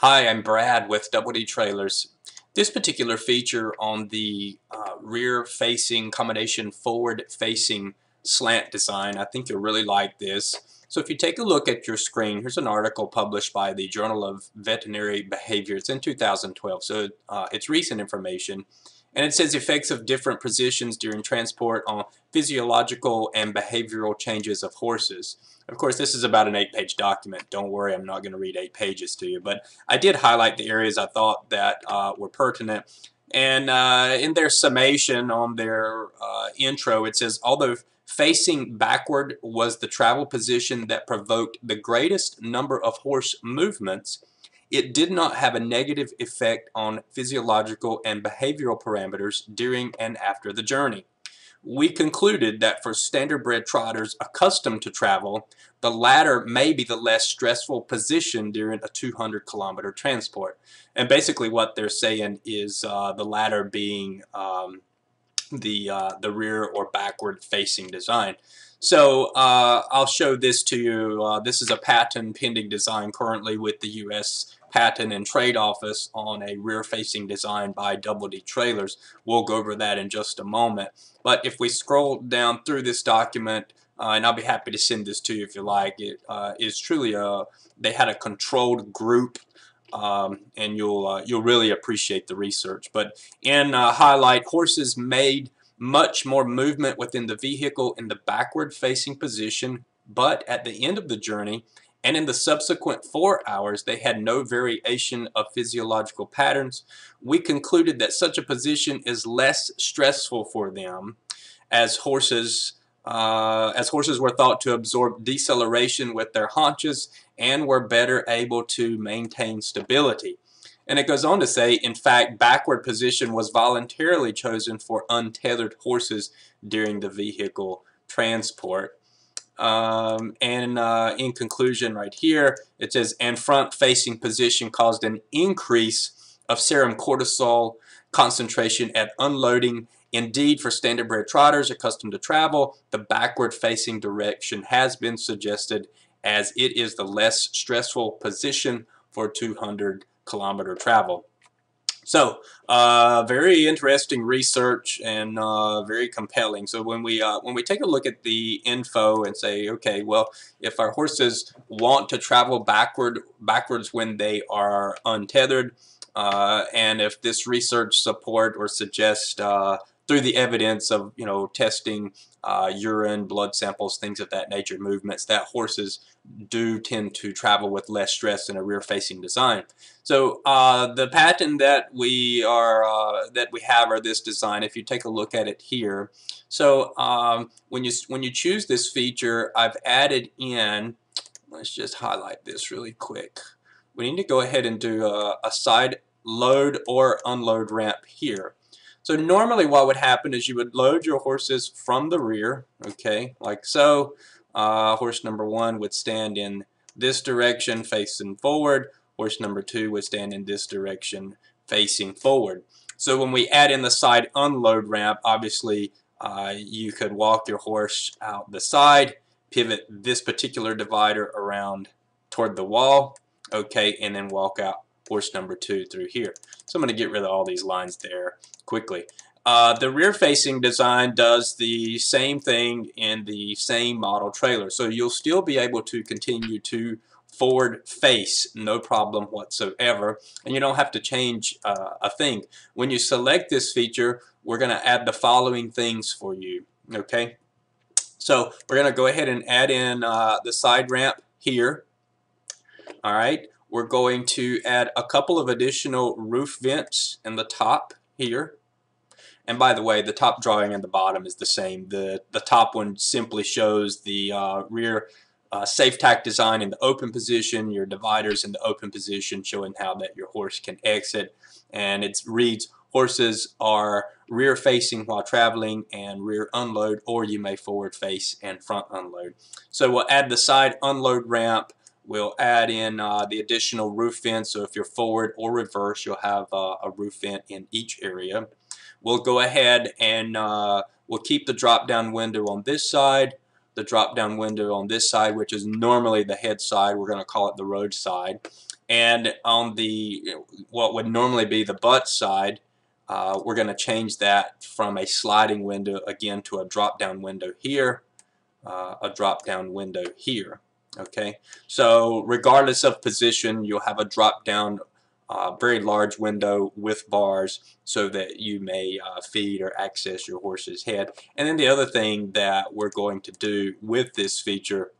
Hi, I'm Brad with Double D Trailers. This particular feature on the rear-facing combination forward-facing slant design, I think you'll really like this. So if you take a look at your screen, here's an article published by the Journal of Veterinary Behavior. It's in 2012, so it's recent information. And it says effects of different positions during transport on physiological and behavioral changes of horses. Of course, this is about an 8-page document. Don't worry, I'm not going to read 8 pages to you, but I did highlight the areas I thought that were pertinent. And in their summation on their intro, it says, although facing backward was the travel position that provoked the greatest number of horse movements, it did not have a negative effect on physiological and behavioral parameters during and after the journey. We concluded that for standardbred trotters accustomed to travel, the latter may be the less stressful position during a 200-kilometer transport. And basically what they're saying is the latter being the rear or backward facing design. So I'll show this to you. This is a patent pending design currently with the U.S. Patent and Trade Office on a rear-facing design by Double D Trailers. We'll go over that in just a moment. But if we scroll down through this document, and I'll be happy to send this to you if you like, it is truly they had a controlled group, and you'll really appreciate the research. But in highlight, horses made much more movement within the vehicle in the backward facing position, but at the end of the journey and in the subsequent 4 hours they had no variation of physiological patterns. We concluded that such a position is less stressful for them as horses were thought to absorb deceleration with their haunches and were better able to maintain stability. And it goes on to say, in fact, backward position was voluntarily chosen for untethered horses during the vehicle transport. In conclusion right here, it says, and front-facing position caused an increase of serum cortisol concentration at unloading. Indeed, for standardbred trotters accustomed to travel, the backward-facing direction has been suggested as it is the less stressful position for 200-kilometer travel. So, very interesting research and very compelling. So when we take a look at the info and say, okay, well, if our horses want to travel backwards when they are untethered, and if this research support or suggests through the evidence of testing urine, blood samples, things of that nature, movements, that horses do tend to travel with less stress in a rear-facing design. So the patent that we have are this design. If you take a look at it here, so when you choose this feature, I've added in. Let's just highlight this really quick. We need to go ahead and do a side load or unload ramp here. So normally what would happen is you would load your horses from the rear, okay, like so. Horse number 1 would stand in this direction facing forward. Horse number 2 would stand in this direction facing forward. So when we add in the side unload ramp, obviously you could walk your horse out the side, pivot this particular divider around toward the wall, okay, and then walk out horse number 2 through here. So I'm going to get rid of all these lines there quickly. The rear-facing design does the same thing in the same model trailer. So you'll still be able to continue to forward face, no problem whatsoever, and you don't have to change a thing. When you select this feature, we're going to add the following things for you. Okay, so we're going to go ahead and add in the side ramp here. All right, we're going to add a couple of additional roof vents in the top here. And by the way, the top drawing and the bottom is the same. The top one simply shows the rear safe tack design in the open position, your dividers in the open position, showing how that your horse can exit. And it reads, horses are rear facing while traveling and rear unload, or you may forward face and front unload. So we'll add the side unload ramp. We'll add in the additional roof vent, so if you're forward or reverse, you'll have a roof vent in each area. We'll go ahead and we'll keep the drop-down window on this side. the drop down window on this side, which is normally the head side. We're going to call it the road side. And on the what would normally be the butt side, we're going to change that from a sliding window again to a drop down window here, a drop down window here. Okay, so regardless of position, you'll have a drop down very large window with bars so that you may feed or access your horse's head. And then the other thing that we're going to do with this feature,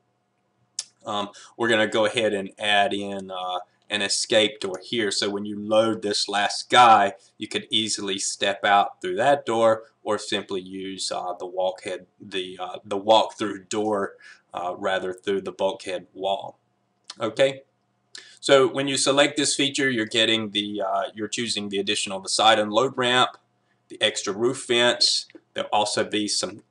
we're going to go ahead and add in an escape door here. So when you load this last guy, you could easily step out through that door or simply use the walk-through door rather through the bulkhead wall. Okay. So when you select this feature, you're getting you're choosing the additional side unload ramp, the extra roof vents. There'll also be an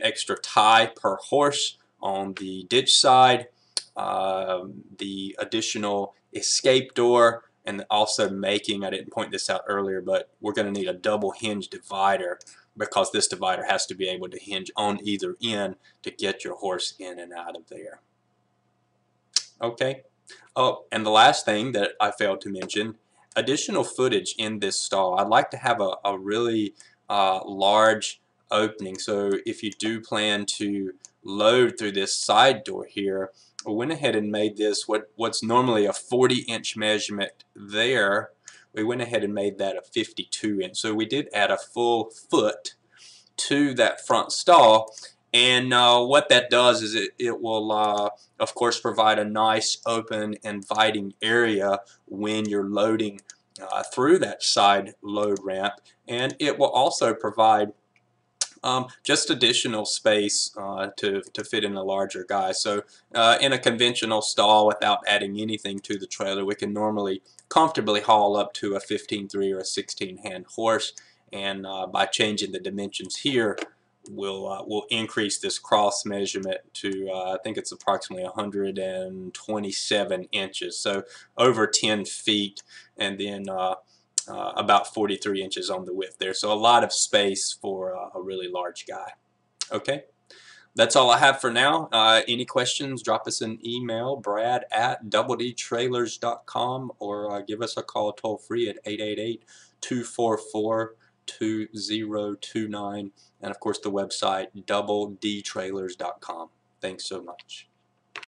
extra tie per horse on the ditch side, the additional escape door, and also making, I didn't point this out earlier, but we're going to need a double hinge divider because this divider has to be able to hinge on either end to get your horse in and out of there. Okay. Oh, and the last thing that I failed to mention, additional footage in this stall. I'd like to have a really large opening. So if you do plan to load through this side door here, I went ahead and made this what's normally a 40-inch measurement there. We went ahead and made that a 52-inch. So we did add a full foot to that front stall. And what that does is it will, of course, provide a nice, open, inviting area when you're loading through that side load ramp. And it will also provide just additional space to fit in a larger guy. So in a conventional stall, without adding anything to the trailer, we can normally comfortably haul up to a 15.3 or a 16-hand horse. And by changing the dimensions here, we'll increase this cross measurement to I think it's approximately 127 inches, so over 10 feet, and then about 43 inches on the width there. So a lot of space for a really large guy. Okay, that's all I have for now. Any questions, drop us an email, brad@doubledtrailers.com, or give us a call toll free at 888-244-2029, and of course the website doubledtrailers.com. Thanks so much.